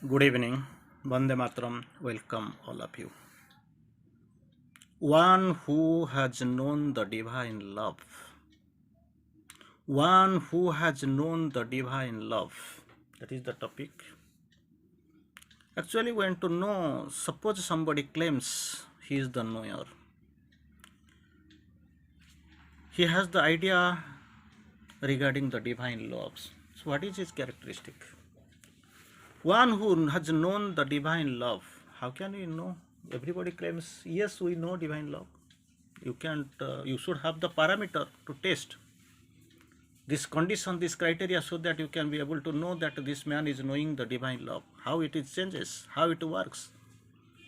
Good evening, Vande Mataram, welcome all of you. One who has known the divine love, one who has known the divine love, that is the topic. Actually, we want to know, suppose somebody claims he is the knower, he has the idea regarding the divine loves. So, what is his characteristic? One who has known the divine love, how can we know? Everybody claims, yes, we know divine love. You can't, you should have the parameter to test this condition, this criteria, so that you can be able to know that this man is knowing the divine love, how it is changes, how it works.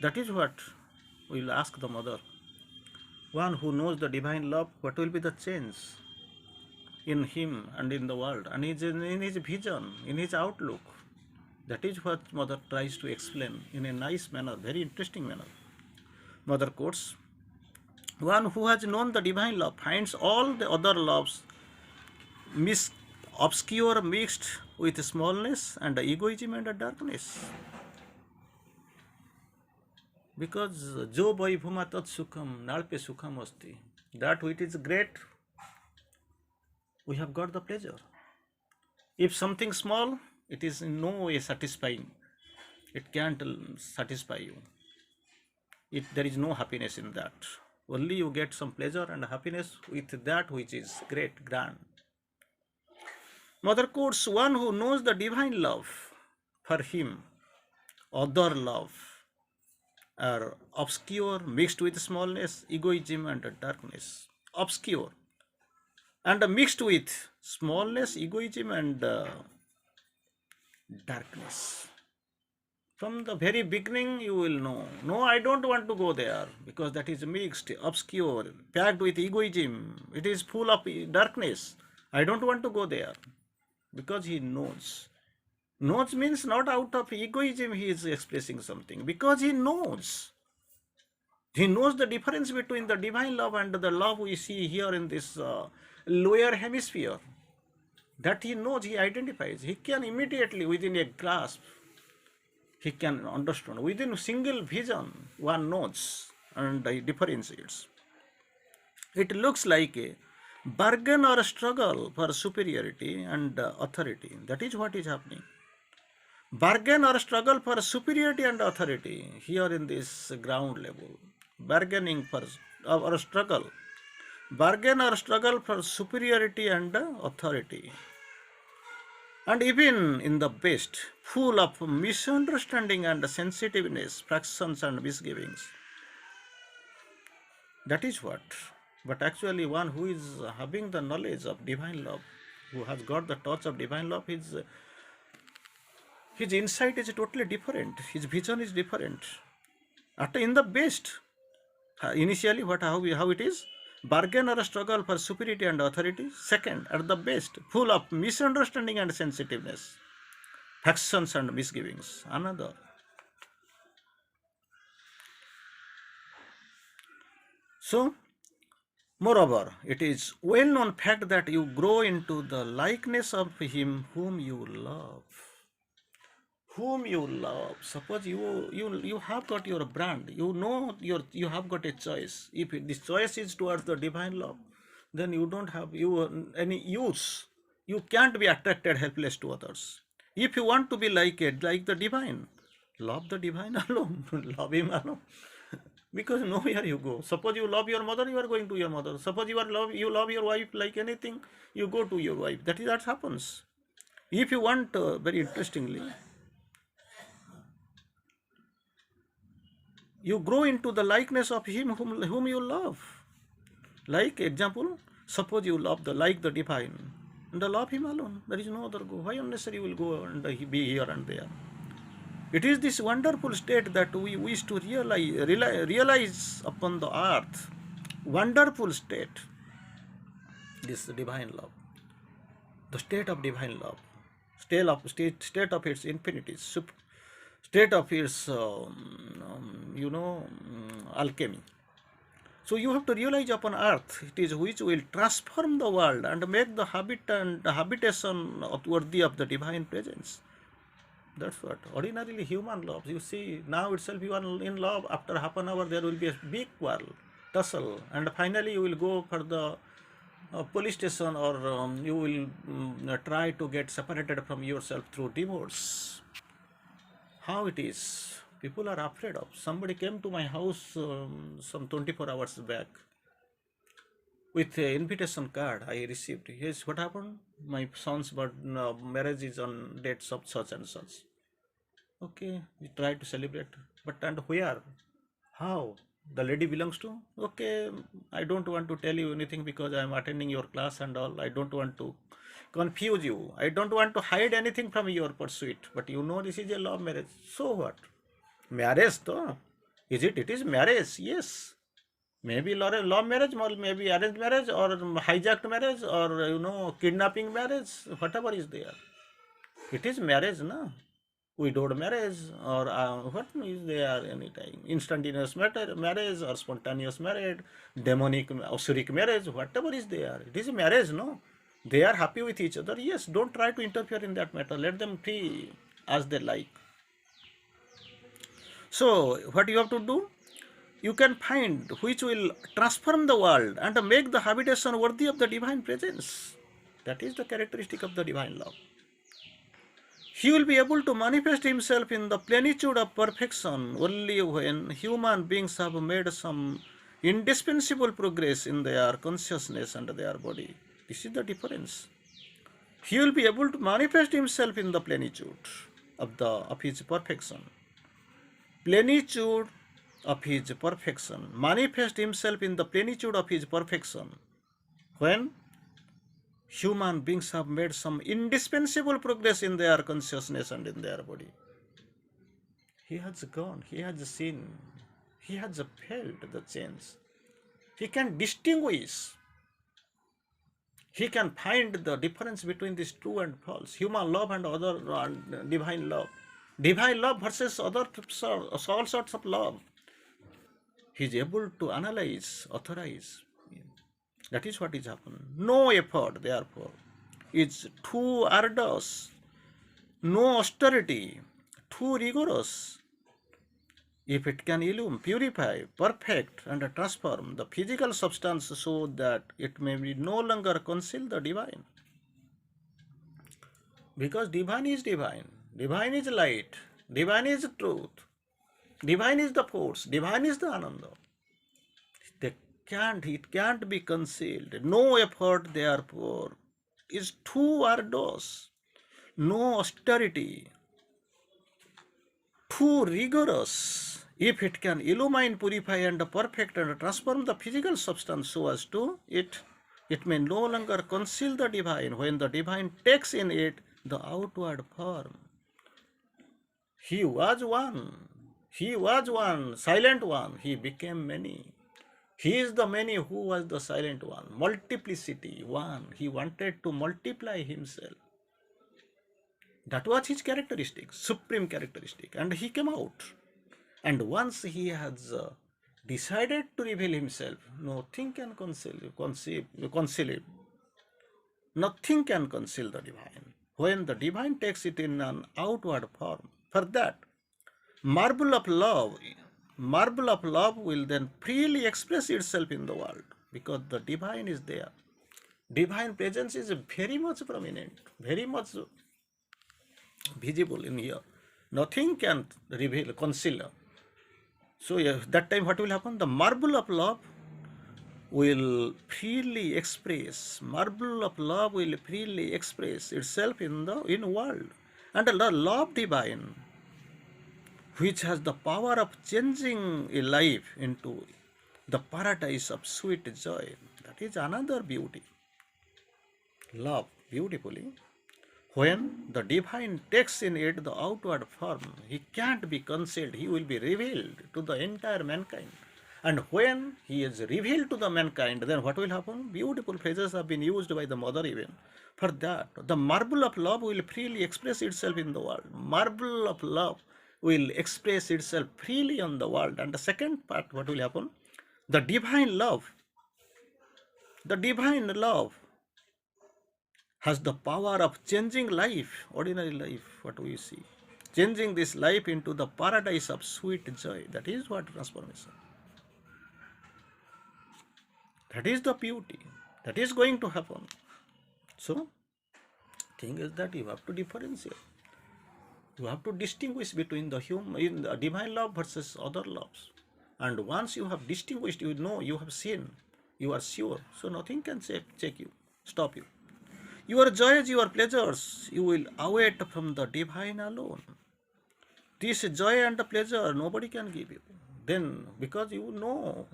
That is what we will ask the mother. One who knows the divine love, what will be the change in him and in the world, and in his vision, in his outlook? That is what mother tries to explain in a nice manner, very interesting manner. Mother quotes, one who has known the divine love finds all the other loves obscure, mixed with smallness and egoism and darkness. Because jo vaibhuma tat sukham, nalpe sukham asti. That which is great, we have got the pleasure. If something small, it is in no way satisfying. It can't satisfy you. There is no happiness in that. Only you get some pleasure and happiness with that which is great, grand. Mother quotes, one who knows the divine love, for him, other love are obscure, mixed with smallness, egoism, and darkness. Obscure and mixed with smallness, egoism, and darkness. From the very beginning, you will know, no, I don't want to go there because that is mixed, obscure, packed with egoism. It is full of darkness. I don't want to go there because he knows. Knows means not out of egoism he is expressing something, because he knows. He knows the difference between the divine love and the love we see here in this lower hemisphere. That he knows, he identifies. He can immediately, within a grasp, he can understand. Within a single vision, one knows and he differentiates. It looks like a bargain or a struggle for superiority and authority. That is what is happening. Bargain or struggle for superiority and authority here in this ground level. Bargaining for or struggle. Bargain or struggle for superiority and authority. And even in the best, full of misunderstanding and sensitiveness, fractions and misgivings. That is what. But actually, one who is having the knowledge of divine love, who has got the touch of divine love, his insight is totally different. His vision is different. After in the best, initially how it is, bargain or a struggle for superiority and authority. Second, at the best, full of misunderstanding and sensitiveness, factions and misgivings. Another. So, moreover, it is well-known fact that you grow into the likeness of him whom you love. Whom you love. Suppose you have got your brand. You know you have got a choice. If this choice is towards the divine love, then you don't have any use. You can't be attracted helpless to others. If you want to be like the divine, love the divine alone. Love him alone. Because nowhere you go. Suppose you love your mother, you are going to your mother. Suppose you love your wife like anything, you go to your wife. That happens. If you want, very interestingly, you grow into the likeness of him whom you love. Like example, suppose you love like the divine, and love him alone. There is no other go. Why unnecessary you will go and be here and there? It is this wonderful state that we wish to realize upon the earth. Wonderful state. This divine love. The state of divine love. State of its infinity. State of its, alchemy. So you have to realize upon earth, it is which will transform the world and make the habit and the habitation worthy of the divine presence. That's what. Ordinarily human love. You see, now itself you are in love. After half an hour, there will be a big quarrel, tussle, and finally you will go for the police station, or you will try to get separated from yourself through divorce. How it is? People are afraid of. Somebody came to my house some 24 hours back with an invitation card I received. Yes, what happened? My son's marriage is on dates of such and such. Okay, we try to celebrate. But and where? How? The lady belongs to? Okay, I don't want to tell you anything because I am attending your class and all. I don't want to confuse you. I don't want to hide anything from your pursuit. But you know this is a love marriage. So what? Marriage though? Is it? It is marriage. Yes. Maybe love marriage, or maybe arranged marriage, or hijacked marriage, or kidnapping marriage, whatever is there. It is marriage, no? Widowed marriage, or what is there anytime? Instantaneous marriage, or spontaneous marriage, demonic, osuric marriage, whatever is there. It is marriage, no? They are happy with each other. Yes, don't try to interfere in that matter. Let them free as they like. So, what you have to do? You can find which will transform the world and make the habitation worthy of the divine presence. That is the characteristic of the divine love. He will be able to manifest himself in the plenitude of perfection only when human beings have made some indispensable progress in their consciousness and their body. This is the difference. He will be able to manifest himself in the plenitude of his perfection. Plenitude of his perfection. Manifest himself in the plenitude of his perfection. When human beings have made some indispensable progress in their consciousness and in their body. He has gone, he has seen, he has felt the change. He can distinguish, he can find the difference between this true and false, human love and other divine love. Divine love versus other all sorts of love. He is able to analyze, authorize. That is what is happening. No effort, therefore, is too arduous, no austerity, too rigorous, if it can illumine, purify, perfect, and transform the physical substance so that it may be no longer conceal the divine. Because divine is light, divine is truth, divine is the force, divine is the ananda. It can't be concealed. No effort, therefore, is too arduous. No austerity, too rigorous, if it can illumine, purify, and perfect and transform the physical substance so as to it may no longer conceal the divine when the divine takes in it the outward form. He was one. He was one, silent one. He became many. He is the many who was the silent one. Multiplicity, one. He wanted to multiply himself. That was his characteristic, supreme characteristic. And he came out. And once he has decided to reveal himself, nothing can conceal it. Nothing can conceal the divine. When the divine takes it in an outward form, for that, marble of love, marble of love will then freely express itself in the world because the divine is there. Divine presence is very much prominent, very much visible in here. Nothing can reveal, conceal. So that time what will happen? The marble of love will freely express. Marble of love will freely express itself in the world, and the love divine, which has the power of changing a life into the paradise of sweet joy. That is another beauty. Love beautifully. When the divine takes in it the outward form, he can't be concealed, he will be revealed to the entire mankind. And when he is revealed to the mankind, then what will happen? Beautiful phrases have been used by the mother even. For that, the marble of love will freely express itself in the world. Marble of love will express itself freely on the world. And the second part, what will happen? The divine love has the power of changing life, ordinary life, what we see. changing this life into the paradise of sweet joy. That is what transformation. That is the beauty. That is going to happen. So, thing is that you have to differentiate. You have to distinguish between the human, the divine love versus other loves. And once you have distinguished, you know, you have seen, you are sure. So nothing can check you, stop you. Your joys, your pleasures, you will await from the divine alone. This joy and the pleasure nobody can give you. Then, because you know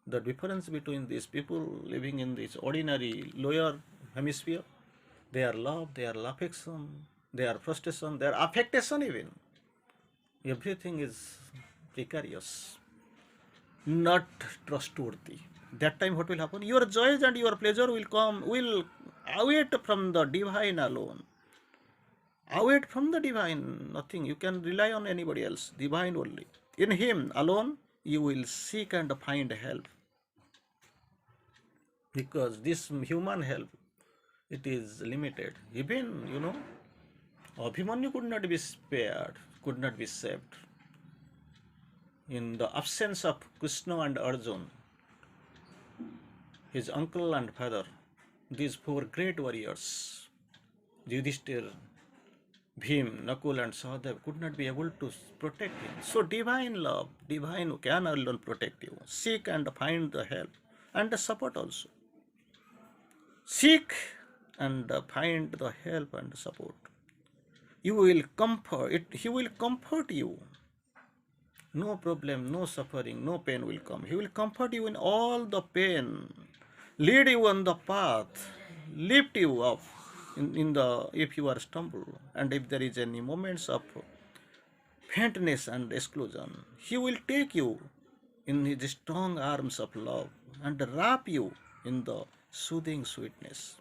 the difference between these people living in this ordinary lower hemisphere, their love, their affection, their frustration, their affectation even, everything is precarious, not trustworthy. That time what will happen? Your joys and your pleasure will await from the divine alone. Await from the divine, nothing. You can rely on anybody else, divine only. In him alone, you will seek and find help. Because this human help, it is limited. Even, Abhimanyu could not be spared, could not be saved. In the absence of Krishna and Arjun, his uncle and father, these four great warriors, Yudhishthir, Bhim, Nakul and Sahadev could not be able to protect him. So divine love, divine can alone protect you. Seek and find the help and the support also. Seek and find the help and support. You will comfort it. He will comfort you. No problem, no suffering, no pain will come. He will comfort you in all the pain, lead you on the path, lift you up in the if you are stumble, and if there is any moments of faintness and exclusion, he will take you in his strong arms of love and wrap you in the soothing sweetness.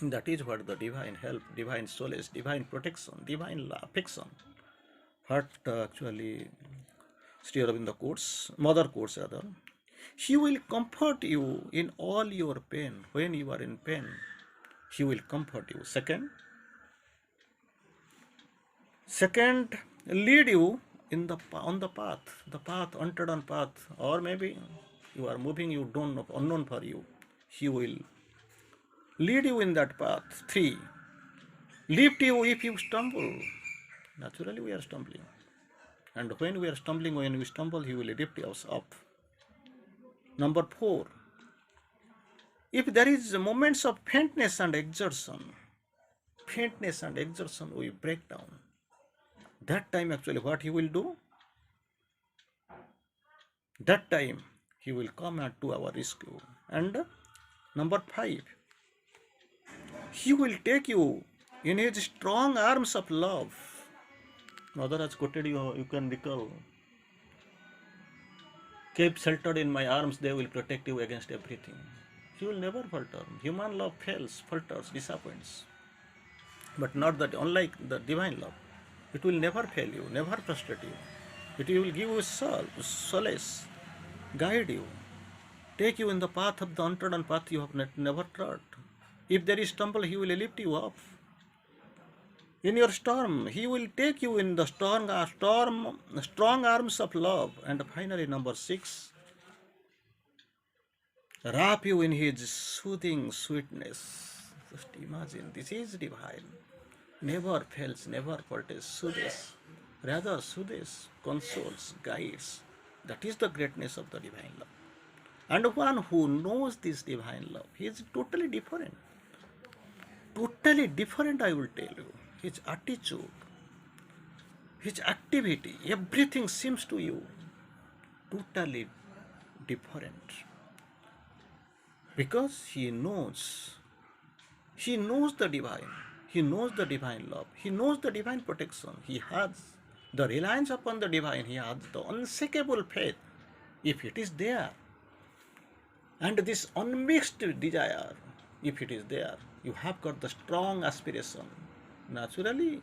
That is what the divine help, divine solace, divine protection, divine affection. What actually Sri Aurobindo quotes, Mother quotes rather. He will comfort you in all your pain. When you are in pain, he will comfort you. Second, lead you in on the path, untrodden path, or maybe you are moving, you don't know, unknown for you. He will lead you in that path. 3, lift you if you stumble. Naturally, we are stumbling. And when we are stumbling, when we stumble, he will lift us up. Number 4, if there is moments of faintness and exertion, we break down. That time actually what he will do? That time he will come to our rescue. And number 5, he will take you in his strong arms of love. Mother has quoted you can recall. Keep sheltered in my arms, they will protect you against everything. You will never falter. Human love fails, falters, disappoints. But not that, unlike the divine love. It will never fail you, never frustrate you. It will give you solace, guide you, take you in the path of the untrodden path you have never trod. If there is stumble, he will lift you up. In your storm, he will take you in the strong arms of love. And finally, number 6, wrap you in his soothing sweetness. Just imagine, this is divine. Never fails, never falters, soothes. Rather soothes, consoles, guides. That is the greatness of the divine love. And one who knows this divine love, he is totally different. Totally different, I will tell you. His attitude, his activity, everything seems to you totally different. Because he knows the divine. He knows the divine love. He knows the divine protection. He has the reliance upon the divine. He has the unshakable faith, if it is there. And this unmixed desire, if it is there, you have got the strong aspiration. Naturally,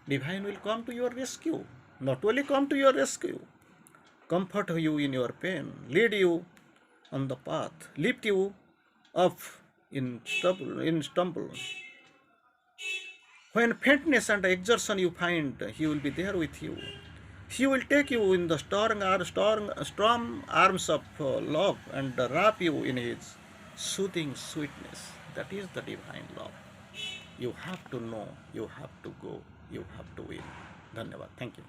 divine will come to your rescue. Not only come to your rescue, comfort you in your pain, lead you on the path, lift you up in stumble, When faintness and exertion you find, He will be there with you. He will take you in the strong arms of love and wrap you in His soothing sweetness. That is the divine love. You have to know, you have to go, you have to win. Dhanyavad. Thank you.